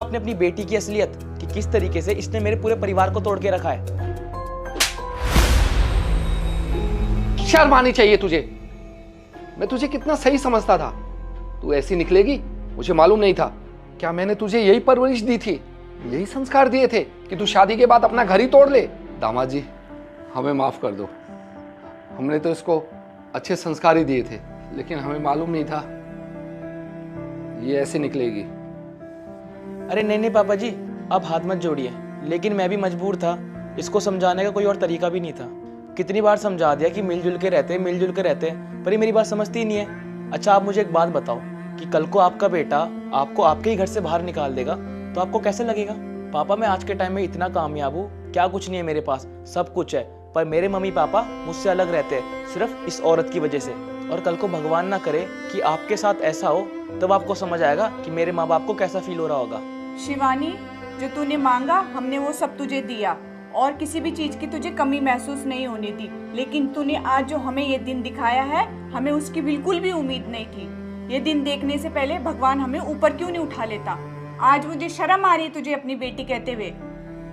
आपने अपनी बेटी की असलियत कि किस तरीके से इसने मेरे पूरे परिवार को तोड़ के रखा है। शर्म आनी चाहिए तुझे। मैं तुझे कितना सही समझता था, तू ऐसी निकलेगी मुझे मालूम नहीं था। क्या मैंने तुझे यही परवरिश दी थी, यही संस्कार दिए थे कि तू शादी के बाद अपना घर ही तोड़ ले? दामाद जी, हमें माफ कर दो। हमने तो इसको अच्छे संस्कार ही दिए थे, लेकिन हमें मालूम नहीं था ये ऐसे निकलेगी। अरे नहीं नहीं पापा जी, आप हाथ मत जोड़िए। लेकिन मैं भी मजबूर था, इसको समझाने का कोई और तरीका भी नहीं था। कितनी बार समझा दिया कि मिलजुल के रहते, पर ये मेरी बात समझती ही नहीं है। अच्छा आप मुझे एक बात बताओ कि कल को आपका बेटा आपको आपके ही घर से बाहर निकाल देगा तो आपको कैसे लगेगा? पापा मैं आज के टाइम में इतना कामयाब हूँ, क्या कुछ नहीं है मेरे पास, सब कुछ है, पर मेरे मम्मी पापा मुझसे अलग रहते हैं सिर्फ इस औरत की वजह से। और कल को भगवान ना करे कि आपके साथ ऐसा हो, तब आपको समझ आएगा कि मेरे माँ बाप को कैसा फील हो रहा होगा। शिवानी, जो तूने मांगा हमने वो सब तुझे दिया और किसी भी चीज की तुझे कमी महसूस नहीं होने दी। लेकिन तूने आज जो हमें ये दिन दिखाया है, हमें उसकी बिल्कुल भी उम्मीद नहीं थी। ये दिन देखने से पहले भगवान हमें ऊपर क्यों नहीं उठा लेता? आज मुझे शर्म आ रही है तुझे अपनी बेटी कहते हुए।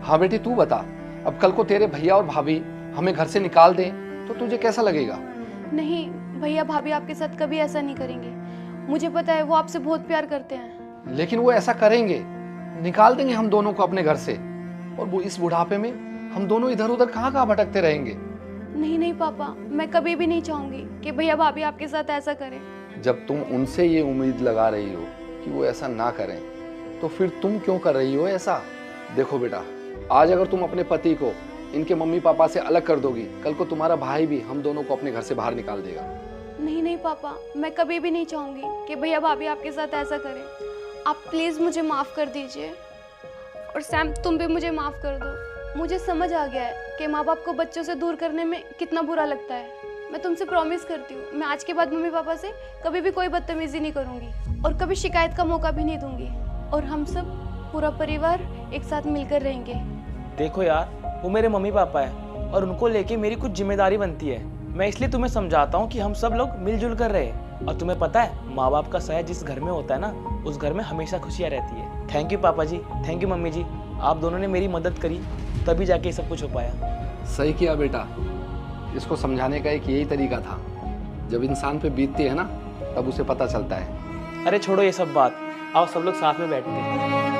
हाँ बेटी, तू बता, अब कल को तेरे भैया और भाभी हमें घर से निकाल दें तो तुझे कैसा लगेगा? नहीं भैया भाभी आपके साथ कभी ऐसा नहीं करेंगे। मुझे पता है वो आपसे बहुत प्यार करते हैं। लेकिन वो ऐसा करेंगे, निकाल देंगे हम दोनों को अपने घर से, और वो इस बुढ़ापे में हम दोनों इधर उधर कहाँ भटकते रहेंगे। नहीं नहीं पापा, मैं कभी भी नहीं चाहूंगी कि भैया भाभी आपके साथ ऐसा करें। जब तुम उनसे ये उम्मीद लगा रही हो कि वो ऐसा ना करें, तो फिर तुम क्यों कर रही हो ऐसा? देखो बेटा, आज अगर तुम अपने पति को इनके मम्मी पापा से अलग कर दोगी, कल को तुम्हारा भाई भी हम दोनों को अपने घर से बाहर निकाल देगा। नहीं नहीं पापा, मैं कभी भी नहीं चाहूंगी कि भैया भाभी आपके साथ ऐसा करें। आप प्लीज मुझे माफ कर दीजिए। और सैम, तुम भी मुझे माफ कर दो। मुझे समझ आ गया है कि माँ बाप को बच्चों से दूर करने में कितना बुरा लगता है। मैं तुमसे प्रॉमिस करती हूँ, मैं आज के बाद मम्मी पापा से कभी भी कोई बदतमीजी नहीं करूँगी और कभी शिकायत का मौका भी नहीं दूंगी। और हम सब पूरा परिवार एक साथ मिलकर रहेंगे। देखो यार, वो मेरे मम्मी पापा है और उनको लेके मेरी कुछ जिम्मेदारी बनती है। मैं इसलिए तुम्हें समझाता हूँ कि हम सब लोग मिलजुल कर रहे। और तुम्हें पता है, माँ बाप का साया जिस घर में होता है ना, उस घर में हमेशा खुशियाँ रहती है। थैंक यू पापा जी, थैंक यू मम्मी जी, आप दोनों ने मेरी मदद करी, तभी जाके ये सब कुछ हो पाया। सही किया बेटा, इसको समझाने का एक यही तरीका था। जब इंसान पे बीतती है ना, तब उसे पता चलता है। अरे छोड़ो ये सब बात, आओ सब लोग साथ में बैठते हैं।